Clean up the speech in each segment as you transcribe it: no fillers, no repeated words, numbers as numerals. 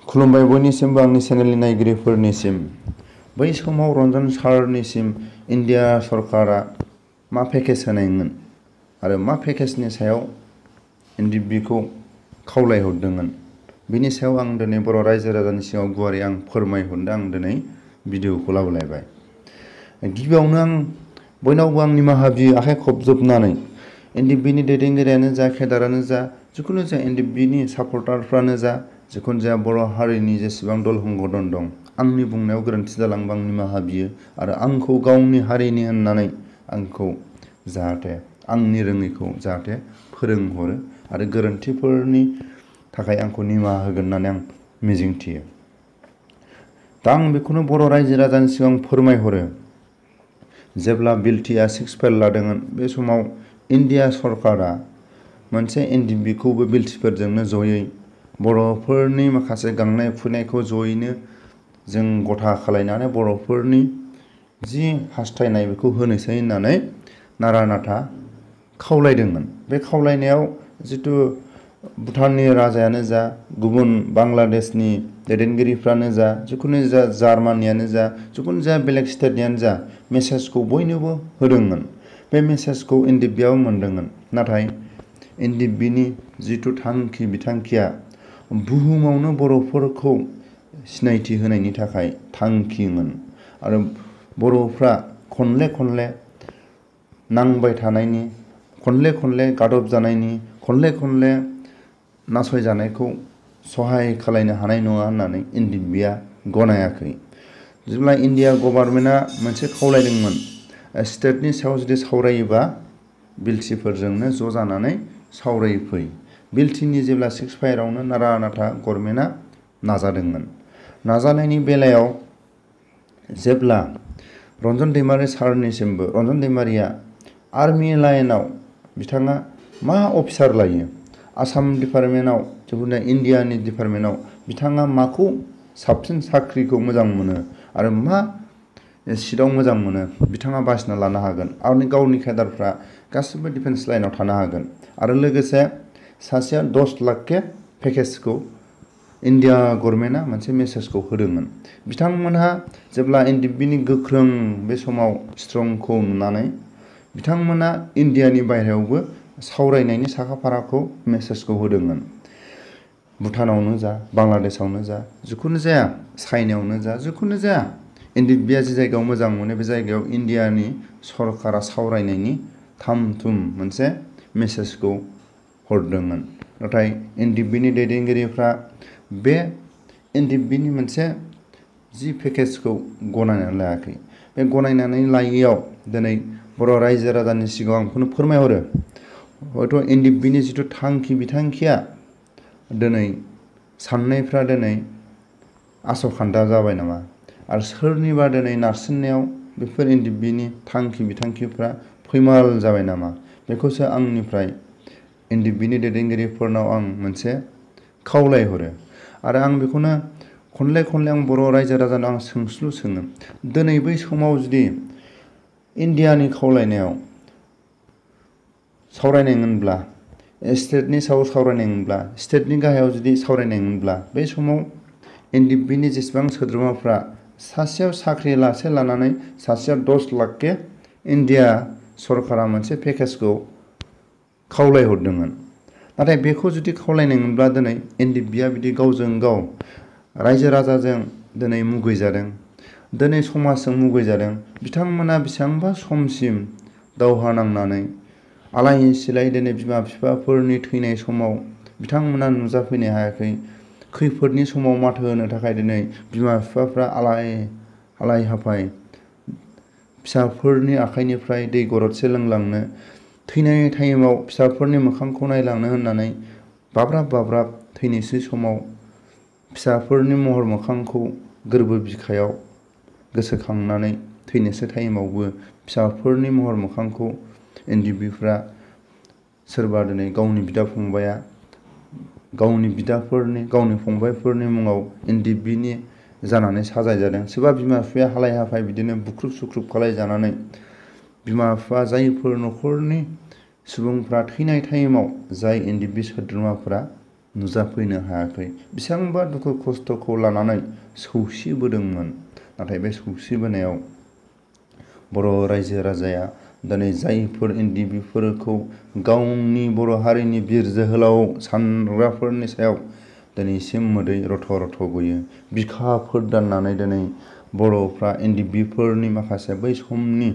खुलुमबाय बयनिसिमबो आंनि चेनेलनि नायगिरिफोरनिसिम। बै समाव रन्जन सारनिसिम इन्डिया सरकारा मा पेकेज होनायमोन आरो मा पेकेजनि सायाव एनडिएफबिखौ खावलायहरदोंमोन बिनि सायाव आं दिनै बर' रायजो राजानि सिगाङाव गुवारै आं फोरमायहरनो आं दिनै भिडिअखौ लाबोलायबाय। गिबियावनो आं बयनावबो आं निमाहा बियो आखाइ खबजोबनानै एनडिएफबिनि दैदेनगिरियानो जा केडारानो जा जिखुनु जाया एनडिएफबिनि सापर्टारफ्रानो जा जिखुनु जाया बर' हारिनि जेसेबां दल संगठन दं आंनि बुंनायाव गोरोन्थि जालांबा आं निमाहा बियो आरो आंखौ गावनि हारिनि होननानै आंखौ जाहाथे आंनि रोङैखौ जाहाथे फोरोंहरो आरो गोरोन्थिफोरनि थाखाय आंखौ निमाहा होगोन होननानै आं मिजिंथियो। दा आं बेखौनो बर' रायजो राजानि सिगां फोरमायहरो जेब्ला बिलटिआ 6 फाइल लादोंमोन बे समाव इन्डिया सरकारा मोनसे एनडिएफबिखौबो बिलटिफोरजोंनो जयै बर'फोरनि माखासे गांनाय उखैनायखौ जयैनो जों गथा खालायनानै बर'फोरनि जि हास्थायनाय बेखौ होनोसै होननानै नारा नाथा खावलायदोंमोन। बे खावलायनायाव जितु भुटाननि राजायानो जा गुबुन बांलादेशनि दैदेनगिरिफ्रानो जा जिखुनु जा जार्मानियानो जा जिखुनु जा बेलेग स्टेटनियानो जा मेसेजखौ बयनोबो होदोंमोन। बे मेसेजखौ एनडिएफबिआबो मोनदोंमोन। नाथाय एनडिएफबिनि जितु थांखि बिथांखिया बुहुमावनो बर'फोरखौ सिनायथि होनायनि थाखाय थांखिमोन आरो बर'फ्रा खनले नांबाय थानायनि खनले गादब जानायनि खनले नासयजानायखौ सहाय खालायनो हानाय नङा होननानै एनडिएफबिआ गनायाखै। जेब्ला इन्डिया गभर्नमेन्टआ मोनसे खावलायदोंमोन स्टेटनि सायाव जुदि सावरायोबा बिलटिफोरजोंनो ज' जानानै सावरायफै। बिलटिनि जेब्ला 6 फाइलावनो नारा नाथा गभर्नमेन्टआ नाजादोंमोन। नाजानायनि बेलायाव जेब्ला रन्जन दैमारि सारनिसिमबो रन्जन दैमारिया आर्मि लाइनाव बिथाङा मा अफिसार लायो आसाम डिपार्टमेन्टआव जिखुनु इन्डियानि डिपार्टमेन्टआव बिथाङा माखौ साबसिन साख्रिखौ मोजां मोनो आरो मा सिटआव मोजां मोनो बिथाङा बासिना लानो हागोन आरो गावनि केडारफ्रा गासिबो डिफेन्स लाइनाव थानो हागोन आरो लोगोसे सासेया 10 लाख के पेकेजखौ इन्डिया गभर्नमेन्टआ मोनसे मेसेजखौ होदोंमोन। बिथांमोनहा जेब्ला एनडिएफबिनि गोख्रों बे समाव स्ट्रंखौ नुनानै बिथांमोना इन्डियानि बायहेरायावबो सावरायनायनि साखाफाराखौ मेसेजखौ होदोंमोन। भुटानावनो जा बांलादेशआवनो जा जिखुनु जाया चाइनायावनो जा जिखुनु जाया एनडिएफबिआ जि जायगायाव मोजां मोनो बे जायगायाव इन्डियानि सरकारा सावरायनायनि थाम थुम मोनसे मेसेजखौ हरदोंमोन। नाथाय एनडिएफबिनि दैदेनगिरिफ्रा बे एनडिएफबिनि मोनसे जि पेकेजखौ गनायनानै लायाखै। बे गनायनानै लायैयाव दिनै बर' रायजो राजानि सिगाङाव आं बेखौनो फोरमायहरो हयथ' एनडिएफबिनि जिथु थांखि बिथांखिया दिनै साननायफ्रा दिनै आसखान्दा जाबाय नामा आरो सोरनिबा दिनै नारसिननायाव बेफोर एनडिएफबिनि थांखि बिथांखिफ्रा फैमाल जाबाय नामा बेखौसो आंनिफ्राय एनडिएफबिनि दैदेनगिरिफोरनाव आं मोनसे खावलायहरो आरो आं बेखौनो खनले आं बर' रायजो राजानाव आं सोंस्लु सोङो दिनै बै समाव जुदि इन्डियानि खावलायनायाव सावरायनायमोनब्ला स्टेटनि सायाव सावरायनायमोनब्ला स्टेटनि गाहायाव जुदि सावरायनायमोनब्ला बे समाव एनडिएफबिनि जेसेबां सोद्रोमाफ्रा सासेयाव साख्रि लानानै सासेया 10 लाख के इन्डिया सरकारा मोनसे पेकेजखौ खावलायहरदोंमोन। नाथाय बेखौ जुदि खावलायनायमोनब्ला दिनै एनडिएफबिआ बिदि गावजों गाव रायजो राजाजों दिनै मुगैजादों दिनै समाजजों मुगैजादों बिथांमोना बेसेबांबा समसिम दावहा नांनानै आलाय सिलाय दिनै बिमा बिफाफोरनि थैनाय समाव बिथांमोना नुजाफैनो हायाखै खैफोदनि समाव माथो होनो थाखाय दिनै बिमा बिफाफ्रा आलाय हाफाय फिसाफोरनि आखाइनिफ्राय दै गरदसे लोंलांनो थैनाय टाइमाव फिसाफोरनि मोखांखौ नायलांनो होननानै बाब्राब थैनोसै समाव फिसाफोरनि महर मोखांखौ गोरबो बिखायाव गोसोखांनानै थैनोसै टाइमावबो फिसाफोरनि महर मोखांखौ एनडिएफबिफ्रा सोरबा दिनै गावनि बिदा फंबाया गावनि बिदाफोरनि गावनि फंबायफोरनि मुङाव एनडिएफबिनि जानानै साजायजादों सोरबा बिमा बिफाया हालाय हाफाय बिदिनो बुख्रुब सुख्रुब खालायजानानै बिमा बिफा जायफोर न'खरनि सुबुंफ्रा थैनाय टाइमाव जाय एनडिएफबि सोद्रोमाफोरा नुजाफैनो हायाखै। बेसेबांबा दुखु खस्थ'खौ लानानै सौसिबोदोंमोन। नाथाय बे सौसिबोनायाव बर' रायजो राजाया दिनै जायफोर NDFफोरखौ गावनि बर' हारिनि बिर जोहोलाव सानग्राफोरनि सायाव दिनैसिम मोदै रथ' रथ' गयो। बिखाफोर दाननानै दिनै बर'फ्रा NDFफोरनि माखासे बै समनि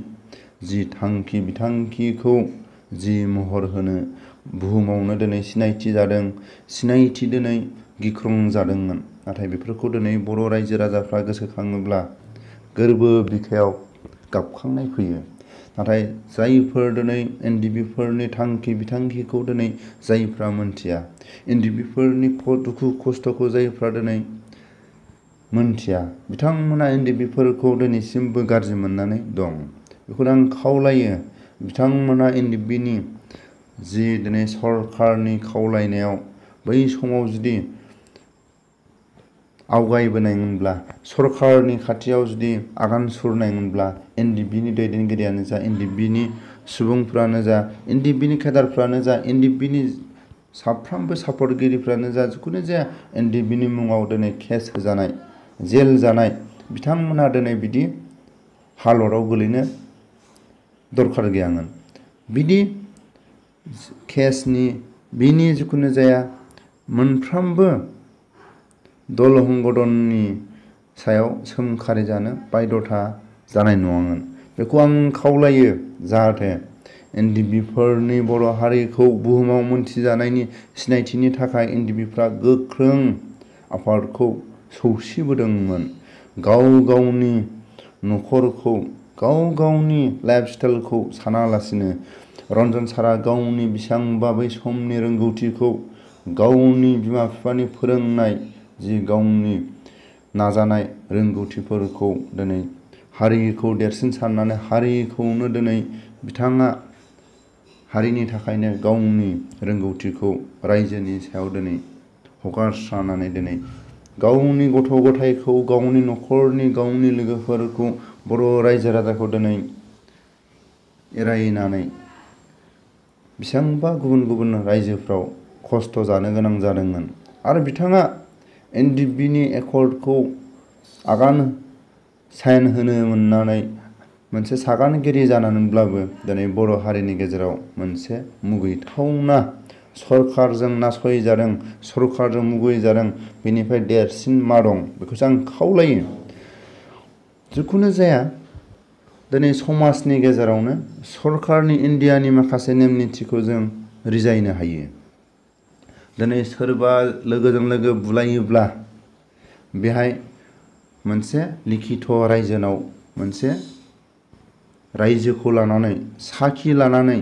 जि थांखि बिथांखिखौ जि महर होनो बुहुमावनो दिनै सिनायथि जादों, सिनायथि दिनै गिख्रं जादोंमोन। नाथाय बेफोरखौ दिनै बर' रायजो राजाफ्रा गोसोखाङोब्ला गोरबो बिखायाव गाबखांनाय फैयो। नाथाय जायफोर दिनै NDFफोरनि थांखि बिथांखिखौ दिनै जायफ्रा मोनथिया, NDFफोरनि दुखु खस्थ'खौ जायफ्रा दिनै मोनथिया, बिथांमोना NDFफोरखौ दिनैसिमबो गाज्रि मोननानै दं। बेखौनो आं खावलायो, बिथांमोना NDFनि जि दिनै सरकारनि खावलायनायाव बै समाव जुदि आवगायबोनायमोनब्ला, सरकारनि खाथियाव जुदि आगान सुरनायमोनब्ला, NDFनि दैदेनगिरियानो जा, NDFनि सुबुंफ्रानो जा, NDFनि केडारफ्रानो जा, NDFनि साफ्रोमबो सापर्टगिरिफ्रानो जा, जिखुनु जाया NDFनि मुङाव दिनै केस होजानाय, जेल जानाय, बिथांमोना दिनै बिदि हालतआव गोलैनो दरखार गैयामोन। बिदि केसनि बिनि जिखुनु जाया मोनफ्रोमबो दल संगठननि सायाव सोंखारि जानो बाध्यता जानाय नङामोन। बेखौ आं खावलायो जाहाथे NDFफोरनि बर' हारिखौ बुहुमाव मोनथिजानायनि सिनायथिनि थाखाय NDFफ्रा गोख्रों आफादखौ सौसिबोदोंमोन। गाव गावनि न'खरखौ, गाव गावनि लाइफ स्टाइलखौ सानालासिनो रन्जन सारा गावनि बेसेबांबा बै समनि रोंगौथिखौ, गावनि बिमा बिफानि फोरोंनाय जि गावनि नाजानाय रोंगौथिफोरखौ दिनै हारिखौ देरसिन साननानै हारिखौनो दिनै बिथाङा हारिनि थाखायनो गावनि रोंगौथिखौ रायजोनि सायाव दिनै हगारस्रानानै दिनै गावनि गथ' गथायखौ, गावनि न'खरनि, गावनि लोगोफोरखौ, बर' रायजो राजाखौ दिनै एरायनानै बेसेबांबा गुबुन गुबुन रायजोफ्राव खस्थ' जानो गोनां जादोंमोन। आरो बिथाङा NDFनि एकर्डखौ आगान साइन होनो मोननानै मोनसे सागानगिरि जानानैब्लाबो दिनै बर' हारिनि गेजेराव मोनसे मुगैथावना सरकारजों नासयजादों, सरकारजों मुगैजादों, बेनिफ्राय देरसिन मा दं बेखौसो आं खावलायो। जिखुनु जाया दिनै समाजनि गेजेरावनो सरकारनि इन्डियानि माखासे नेम निथिखौ जों रिजायनो हायो। दिनै सोरबा लोगोजों लोगो बुलायोब्ला बेहाय मोनसे लिखित रायजोनाव मोनसे रायजोखौ लानानै साखि लानानै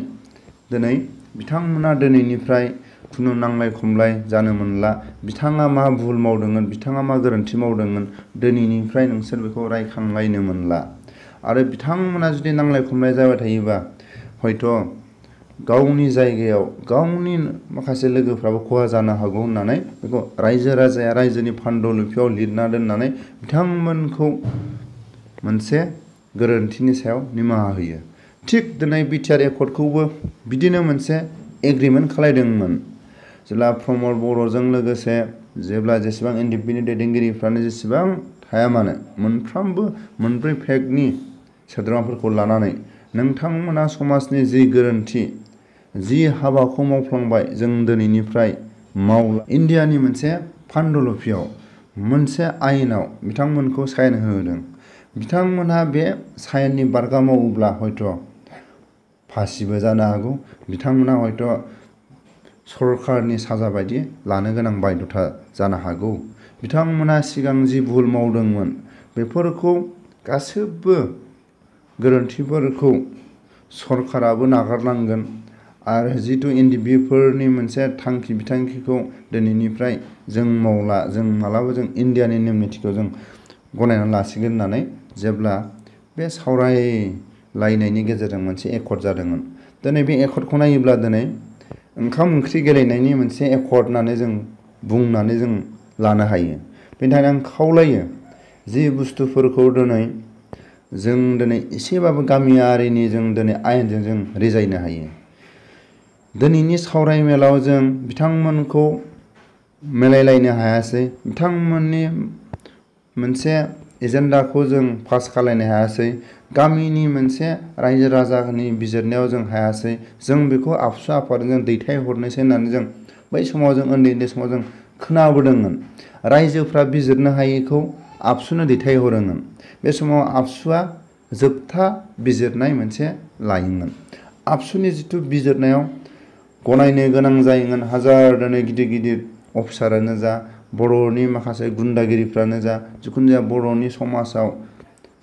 दिनै बिथांमोना दिनैनिफ्राय खुनु नांलाय खमलाय जानो मोनला। बिथाङा मा भुल मावदोंमोन, बिथाङा मा गोरोन्थि मावदोंमोन, दिनैनिफ्राय नोंसोर बेखौ रायखांलायनो मोनला। आरो बिथांमोना जुदि नांलाय खमलाय जाबाय थायोबा हयथ' गावनि जायगायाव गावनि माखासे लोगोफ्राबो खहा जानो हागौ होननानै बेखौ रायजो राजाया रायजोनि फान्डुलिपियाव लिरना दोननानै बिथांमोनखौ मोनसे गोरोन्थिनि सायाव निमाहा होयो। थिग दिनै बिटिआर एकर्डखौबो बिदिनो मोनसे एग्रिमेन्ट खालायदोंमोन। जेब्ला प्रमद बर'जों लोगोसे जेब्ला जेसेबां NDFनि दैदेनगिरिफ्रानो जेसेबां थाया मानो मोनफ्रोमबो मोनब्रै फेकनि सोद्रोमाफोरखौ लानानै नोंथांमोना समाजनि जि गोरोन्थि, जि हाबाखौ मावफ्लांबाय जों दिनैनिफ्राय मावला। इन्डियानि मोनसे फान्डुलिपियाव मोनसे आयेनाव बिथांमोनखौ साइन होदों। बिथांमोनहा बे साइननि बारगा मावोब्ला हयथ' फासिबो जानो हागौ, बिथांमोनहा हयथ' सरकारनि साजा बायदि लानो गोनां बाध्यता जानो हागौ। बिथांमोना सिगां जि भुल मावदोंमोन बेफोरखौ गासैबो गोरोन्थिफोरखौ सरकाराबो नागारनांगोन। आरो जिथु NDFफोरनि मोनसे थांखि बिथांखिखौ दिनैनिफ्राय जों मावला, जों मालाबा जों इन्डियानि नेम निथिखौ जों गनायनानै लासिगोन होननानै जेब्ला बे सावरायलायनायनि गेजेरजों मोनसे एकर्ड जादोंमोन। दिनै बे एकर्डखौ नायोब्ला दिनै ओंखाम ओंख्रि गेलेनायनि मोनसे एकर्ड होननानै जों बुंनानै जों लानो हायो। बेनि थाखायनो आं खावलायो जि बुस्थुफोरखौ दिनै जों दिनै एसेबाबो गामियारिनि जों दिनै आयेनजों जों रिजायनो हायो। दिनैनि सावरायमेलाव जों बिथांमोनखौ मिलायलायनो हायासै बिथांमोननि मोनसे एजेन्डाखौ जों पास खालायनो हायासै गामिनि मोनसे रायजो राजानि बिजिरनायाव जों हायासै जों बेखौ आबसु आफादजों दैथायहरनोसै होननानै जों बै समाव जों उन्दै समाव जों खोनाबोदोंमोन रायजोफ्रा बिजिरनो हायैखौ आबसुनो दैथायहरोमोन बे समाव आबसुआ जोबथा बिजिरनाय मोनसे लायोमोन आबसुनि जिथु बिजिरनायाव गनायनो गोनां जायोमोन हाजार दिनै गिदिर गिदिर अफिसारानो जा बर'नि माखासे गुन्दागिरिफ्रानो जा जिखुनु जाया बर'नि समाजाव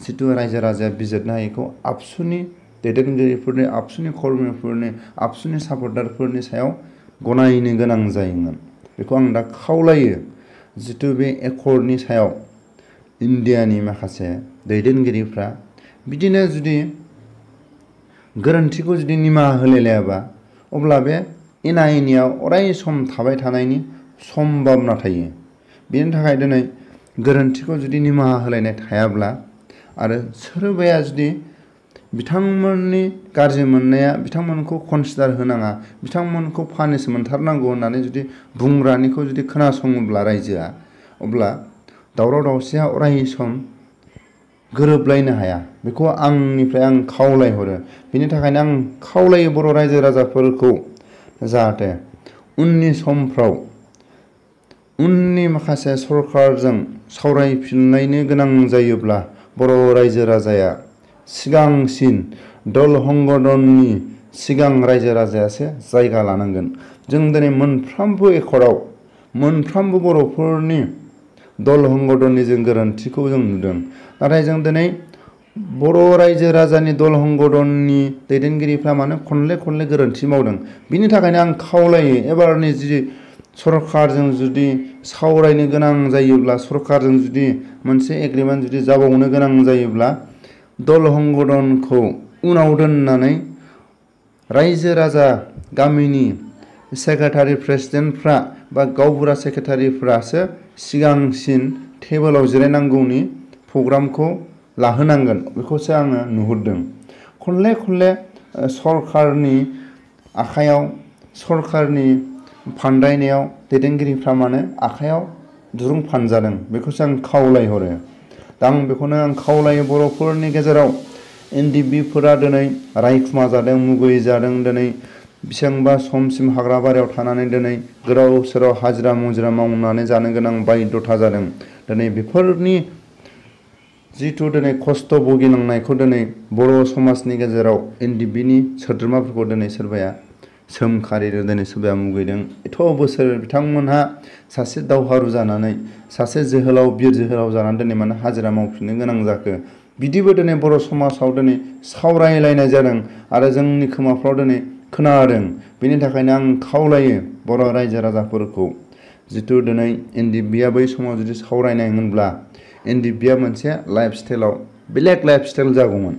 जिथु रायजो राजाया बिजिरनो हायैखौ आबसुनि दैदेनगिरिफोरनि आबसुनि कर्मिफोरनि आबसुनि सापर्टारफोरनि सायाव गनायनो गोनां जायोमोन बेखौ आं दा खावलायो जिथु बे एकर्डनि सायाव इन्डियानि माखासे दैदेनगिरिफ्रा बिदिनो जुदि गोरोन्थिखौ जुदि निमाहा होलायलायाबा अब्ला बे NIAव अराय सम थाबाय थानायनि सम्भावना थायो बेनि थाखाय दिनै गोरोन्थिखौ जुदि निमाहा होलायनाय थायाब्ला आरो सोरबाया जुदि बिथांमोननि गाज्रि मोननाया बिथांमोनखौ कनसिडार होनाङा बिथांमोनखौ पानिश मोनथारनांगौ होननानै जुदि बुंग्रानिखौ जुदि खोनासङोब्ला रायजोआ अब्ला दावराव दावसिया अराय सम गोरोबलायनो हाया बेखौ आंनिफ्राय आं खावलायहरो बेनि थाखायनो आं खावलायो बर' रायजो राजाफोरखौ जाहाथे उननि समफ्राव उननि माखासे सरकारजों सावरायफिनलायनो गोनां जायोब्ला बर' रायजो राजाया सिगांसिन दल हंगदननि सिगां रायजो राजायासो जायगा लानांगोन जों दिनै मोनफ्रोमबो एकर्डआव मोनफ्रोमबो बर'फोरनि दल हंगदननि जों गोरोन्थिखौ जों नुदों नाथाय जों दिनै बर' रायजो राजानि दल हंगदननि दैदेनगिरिफ्रा मानो खनले गोरोन्थि मावदों बिनि थाखायनो आं खावलायो एबारनि जि सरकारजों जुदि सावरायनो गोनां जायोब्ला सरकारजों जुदि मोनसे एग्रिमेन्ट जुदि जाबावनो गोनां जायोब्ला दल हंगदनखौ उनाव दोननानै रायजो राजा गामिनि सेक्रेटारि प्रेसिडेन्टफ्रा बा गावबुरा सेक्रेटारिफ्रासो सिगांसिन टेबोलाव जिरायनांगौनि प्रग्रामखौ लाहोनांगोन बेखौसो आङो नुहुरदों खनले सरकारनि आखायाव सरकारनि फान्दायनायाव दैदेनगिरिफ्रा मानो आखायाव दुरुं फानजादों बेखौसो आं खावलायहरो दा आं बेखौनो आं खावलायो बर'फोरनि गेजेराव NDFBफोरा दिनै रायखुमा जादों मुगै जादों दिनै बेसेबांबा समसिम हाग्रा बारियाव थानानै दिनै गोदाव सोराव हाजिरा मुजिरा मावनानै जानो गोनां बायध'था जादों दिनै बेफोरनि जिथु दिनै खस्थ' भुगिनांनायखौ दिनै बर' समाजनि गेजेराव NDFBनि सोद्रोमाफोरखौ दिनै सोरबाया सोमखारिदों दिनै सोरबाया मुगैदों एथ' बोसोर बिथांमोनहा सासे दावहारु जानानै सासे जोहोलाव बिर जोहोलाव जानानै दिनै मानो हाजिरा मावफिननो गोनां जाखो बिदिबो दिनै बर' समाजाव दिनै सावरायलायनाय जादों आरो जोंनि खोमाफ्राव दिनै खोनादों बेनि थाखायनो आं खावलायो बर' रायजो राजाफोरखौ जिथु दिनै NDFBआ बै समाव जुदि सावरायनायमोनब्ला NDFBआ मोनसे लाइफ स्टाइलाव बेलेग लाइफ स्टाइल जागौमोन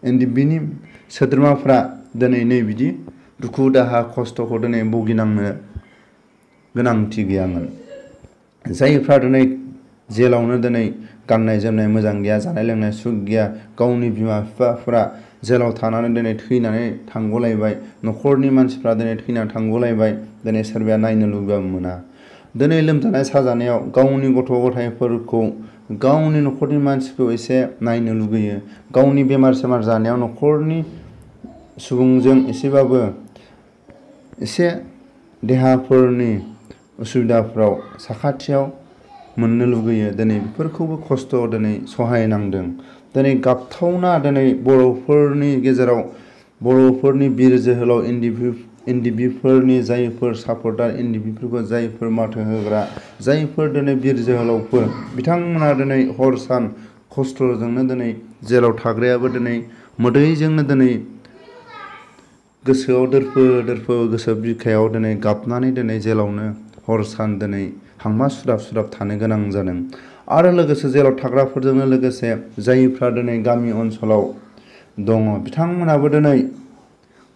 NDFBनि सोद्रोमाफ्रा दिनै नै बिदि दुखु दाहा खस्थ'खौ दिनै भुगिनांनो गोनांथि गैयामोन जायफ्रा दिनै जेलावनो दिनै गाननाय जोमनाय मोजां गैया जानाय लोंनाय सुख गैया गावनि बिमा बिफाफ्रा जेलाव थानानै दिनै थैनानै थांगलायबाय न'खरनि मानसिफ्रा दिनै थैनानै थांगलायबाय दिनै सोरबाया नायनो लुबैबाबो मोना दिनै लोमजानाय साजानायाव गावनि गथ' गथायफोरखौ गावनि न'खरनि मानसिखौ एसे नायनो लुगैयो गावनि बेमार सेमार जानायाव न'खरनि सुबुंजों एसेबाबो एसे देहाफोरनि उसुबिदाफ्राव साखाथियाव मोननो लुगैयो दिनै बेफोरखौबो खस्थ' दिनै सहायनांदों दिनै गाबथावना दिनै बर'फोरनि गेजेराव बर'फोरनि बिर जोहोलाव NDFBफोरनि जायफोर सापर्टार NDFBफोरखौ जायफोर माथो होग्रा जायफोर दिनै बिर जोहोलावफोर बिथांमोना दिनै हर सान खस्थ'जोंनो दिनै जेलाव थाग्रायाबो दिनै मोदैजोंनो दिनै गोसोआव दोरफो गोसो बिखायाव दिनै गाबनानै दिनै जेलावनो हर सान दिनै हांमा सुराब थानो गोनां जादों आरो लोगोसे जेलाव थाग्राफोरजोंनो लोगोसे जायफ्रा दिनै गामि ओनसोलाव दङ बिथांमोनाबो दिनै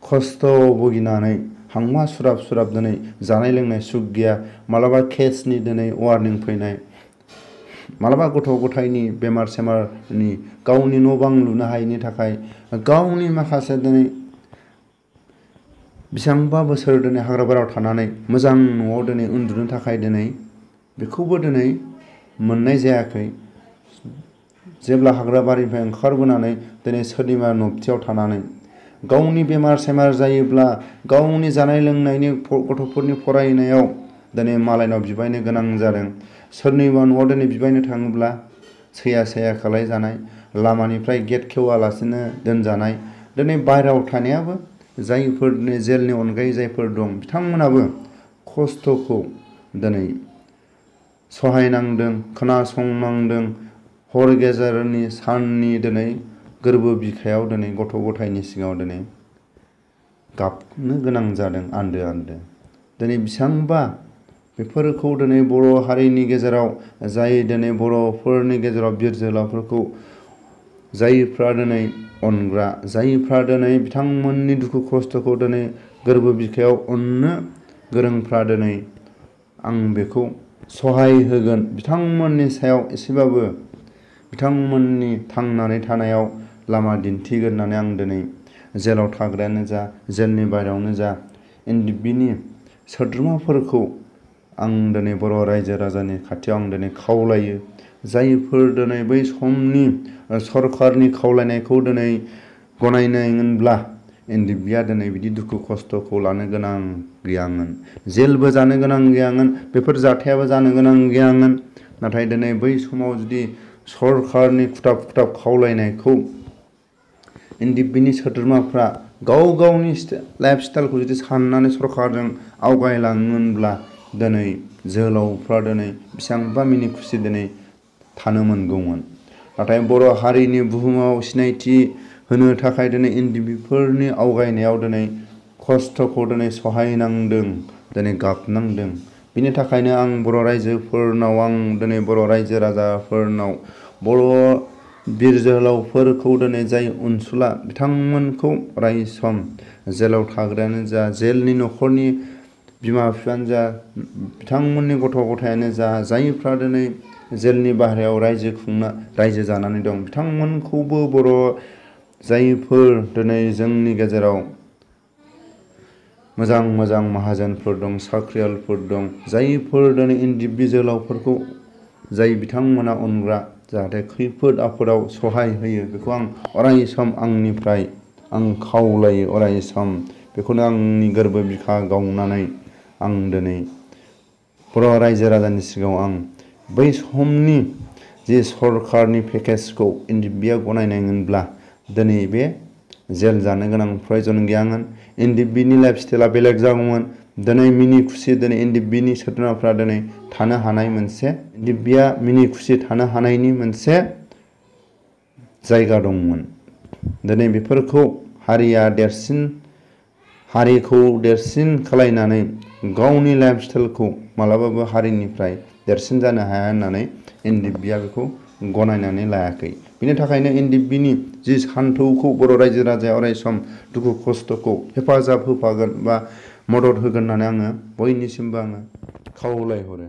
खस्थ' भुगिनानै हांमा सुराब दिनै जानाय लोंनाय सुख गैया मालाबा केसनि दिनै वार्निं फैनाय मालाबा गथ' गथायनि बेमार सेमारनि गावनि न' बां लुनो हायैनि थाखाय गावनि माखासे दिनै बेसेबांबा बोसोर दिनै हाग्रा बारियाव थानानै मोजां न'आव दिनै उन्दुनो थाखाय दिनै बेखौबो दिनै मोननाय जायाखै। जेब्ला हाग्राबारिनिफ्राय ओंखारबोनानै दिनै सोरनिबा नबथियाव थानानै गावनि बेमार सेमार जायोब्ला गावनि जानाय लोंनायनि गथ'फोरनि फरायनायाव दिनै मालायनाव बिबायनो गोनां जादों। सोरनिबा न'आव दिनै बिबायनो थाङोब्ला सैया सैया खालायजानाय, लामानिफ्राय गेट खेवालासिनो दोनजानाय। दिनै बायहेरायाव थानायाबो जायफोरनि जेलनि अनगायै जायफोर दं बिथांमोनाबो खस्थ'खौ दिनै सहायनांदों, खोनासंनांदों। हर गेजेरनि साननि दिनै गोरबो बिखायाव दिनै गथ' गथायनि सिगाङाव दिनै गाबनो गोनां जादों आन्दो आन्दो। दिनै बेसेबांबा बेफोरखौ दिनै बर' हारिनि गेजेराव जाय दिनै बर'फोरनि गेजेराव बिर जोहोलावफोरखौ जायफ्रा दिनै अनग्रा, जायफ्रा दिनै बिथांमोननि दुखु खस्थ'खौ दिनै गोरबो बिखायाव अननो गोरोंफ्रा दिनै आं बेखौ सहाय होगोन, बिथांमोननि सायाव एसेबाबो बिथांमोननि थांनानै थानायाव लामा दिन्थिगोन होननानै आं दिनै जेलाव थाग्रायानो जा, जेलनि बायहेरायावनो जा, NDFBनि सोद्रोमाफोरखौ आं दिनै बर' रायजो राजानि खाथियाव आं दिनै खावलायो। जायफोर दिनै बै समनि सरकारनि खावलायनायखौ दिनै गनायनायमोनब्ला NDFBआ दिनै बिदि दुखु खस्थ'खौ लानो गोनां गैयामोन, जेलबो जानो गोनां गैयामोन, बेफोर जाथायाबो जानो गोनां गैयामोन। नाथाय दिनै बै समाव जुदि सरकारनि खुथाब खुथाब खावलायनायखौ NDFBनि सोद्रोमाफ्रा गाव गावनि लाइफ स्टाइलखौ जुदि साननानै सरकारजों आवगायलाङोमोनब्ला दिनै जोहोलावफ्रा दिनै बेसेबांबा मिनि खुसि दिनै थानो मोनगौमोन। नाथाय बर' हारिनि बुहुमाव सिनायथि होनो थाखाय दिनै NDFBफोरनि आवगायनायाव दिनै खस्थ'खौ दिनै सहायनांदों, दिनै गाबनांदों। बिनि थाखायनो आं बर' रायजोफोरनाव, आं दिनै बर' रायजो राजाफोरनाव, बर' बिर जोहोलावफोरखौ दिनै जाय अनसुला बिथांमोनखौ अराय सम जेलाव थाग्रायानो जा, जेलनि न'खरनि बिमा बिफायानो जा, बिथांमोननि गथ' गथायानो जा, जायफ्रा दिनै जेलनि बाहेरायाव रायजो जानानै दं बिथांमोनखौबो बर' जायफोर दिनै जोंनि गेजेराव मोजां मोजां माहाजोनफोर दं, साख्रियालफोर दं, जायफोर दिनै NDFB जोहोलावफोरखौ जाय बिथांमोना अनग्रा, जाहाथे खैफोद आफोदाव सहाय होयो, बेखौ आं अराय सम आंनिफ्राय आं खावलायो। अराय सम बेखौनो आंनि गोरबो बिखा गावनानै आं दिनै बर' रायजो राजानि सिगाङाव आं बै समनि जे सरकारनि पेकेजखौ NDFBआ गनायनायमोनब्ला दिनै बे जेल जानो गोनां प्रयजन गैयामोन। NDFBनि लाइफ स्टाइला बेलेग जागौमोन। दिनै मिनि खुसि दिनै NDFBनि सोद्रोमाफ्रा दिनै थानो हानाय मोनसे, NDFBआ मिनि खुसि थानो हानायनि मोनसे जायगा दंमोन। दिनै बेफोरखौ हारिखौ देरसिन खालायनानै गावनि लाइफ स्टाइलखौ मालाबाबो हारिनिफ्राय देरसिन जानो हाया होननानै NDFBआ बेखौ गनायनानै लायाखै। बिनि थाखायनो NDFBनि जि सान्थौखौ बर' रायजो राजाया अराय सम दुखु खस्थ'खौ हेफाजाब होफागोन बा मदद होगोन होननानै आङो बयनिसिमबो आङो खावलायहरो।